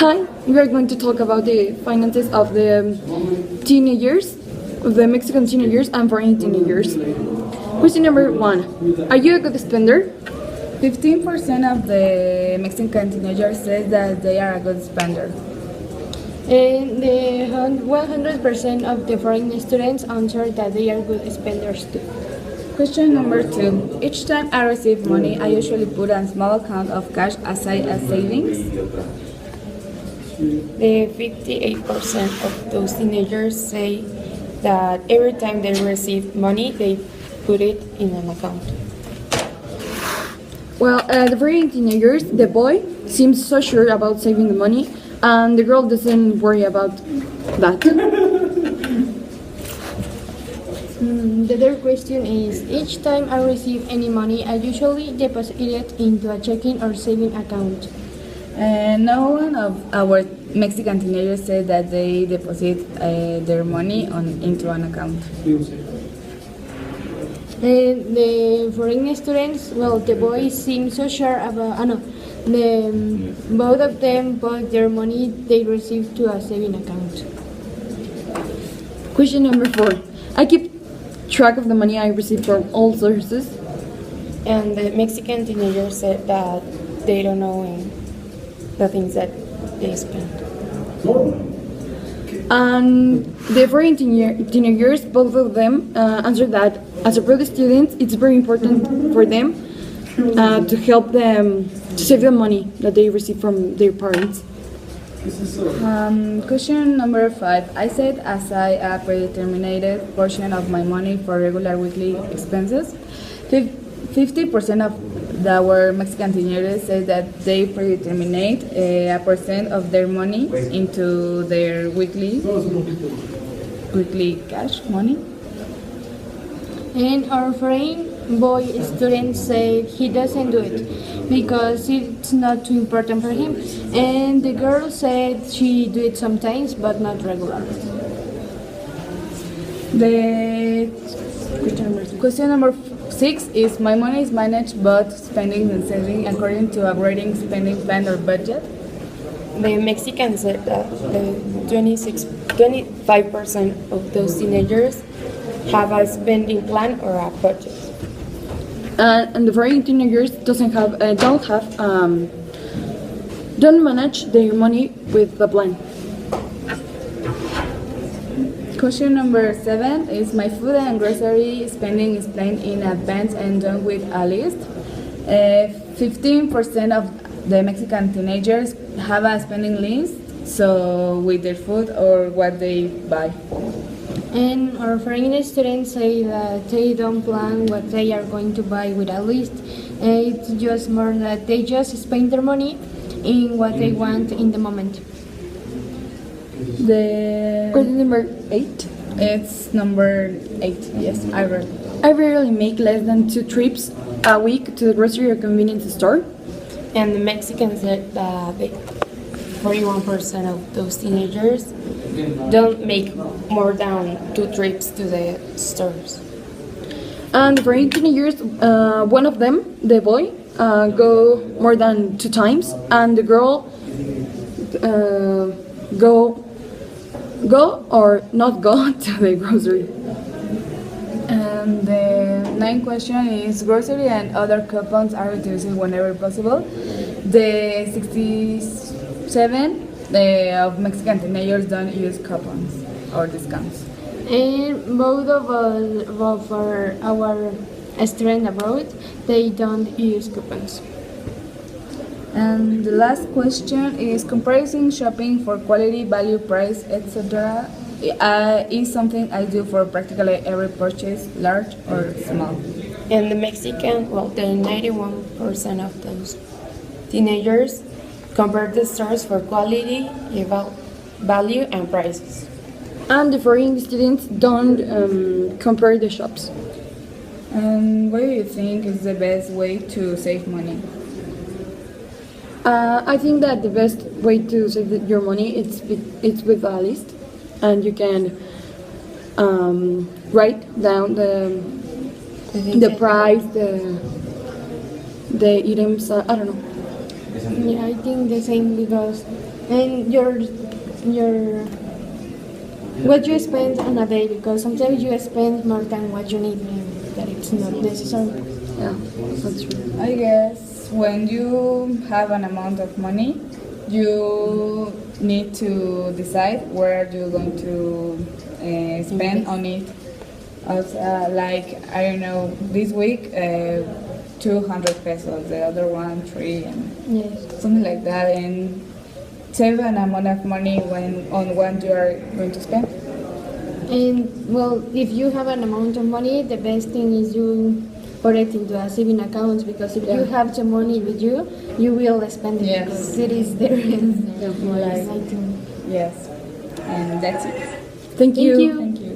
Hi, we are going to talk about the finances of the teenagers, of the Mexican teenagers and foreign teenagers. Question number 1. Are you a good spender? 15% of the Mexican teenagers says that they are a good spender. And the 100% of the foreign students answer that they are good spenders too. Question number 2. Each time I receive money, I usually put a small amount of cash aside as savings. The 58% of those teenagers say that every time they receive money, they put it in an account. Well, the foreign teenagers, the boy seems so sure about saving the money, and the girl doesn't worry about that. The third question is, each time I receive any money, I usually deposit it into a checking or saving account. No one of our Mexican teenagers said that they deposit their money into an account. And the foreign students, well, the boys seem so sure about, both of them put their money they receive to a saving account. Question number 4. I keep track of the money I receive from all sources. And the Mexican teenagers said that they don't know the things that they spend. And the foreign teenagers, both of them, answer that as a broad student, it's very important for them to help them to save the money that they receive from their parents. Question number 5. I set aside a predetermined portion of my money for regular weekly expenses. 50% of our Mexican teenagers say that they predetermine a percent of their money into their weekly cash money. And our foreign boy student said he doesn't do it because it's not too important for him. And the girl said she do it sometimes but not regularly. Question number 6 is, my money is managed both spending and saving according to a grading spending plan or budget. The Mexicans said that the 25% of those teenagers have a spending plan or a budget. And the foreign teenagers don't manage their money with the plan. Question number 7 is, my food and grocery spending is planned in advance and done with a list. 15% of the Mexican teenagers have a spending list, so with their food or what they buy. And our foreign students say that they don't plan what they are going to buy with a list. It's just more that they just spend their money in what they want in the moment. Question number 8. It's number 8, yes, I read. I rarely make less than 2 trips a week to the grocery or convenience store. And the Mexicans said that 41% of those teenagers don't make more than 2 trips to the stores. And for 18 years, one of them, the boy, go more than 2 times, and the girl go or not go to the grocery. And the 9th question is, grocery and other coupons are reduced whenever possible. The 67 of Mexican teenagers don't use coupons or discounts. And both of our students abroad, they don't use coupons. And the last question is, comparison shopping for quality, value, price, etc. Is something I do for practically every purchase, large or small. And the Mexican, well, the 91% of those teenagers compare the stores for quality, value, and prices. And the foreign students don't compare the shops. And what do you think is the best way to save money? I think that the best way to save your money it's with a list, and you can write down the price, the items. I don't know. Yeah, I think the same because and your what you spend on a day because sometimes you spend more than what you need and that it's not necessary. Yeah, that's true. I guess when you have an amount of money, you need to decide where you're going to spend on it. Also, like I don't know, this week 200 pesos, the other one 3, and Yes. something like that, and save an amount of money when on what you are going to spend. And well, if you have an amount of money, the best thing is you put it into a saving account because if you have the money with you, you will spend it Yes. because it is there. Like, I think. yes, and that's it. Thank you. Thank you. Thank you.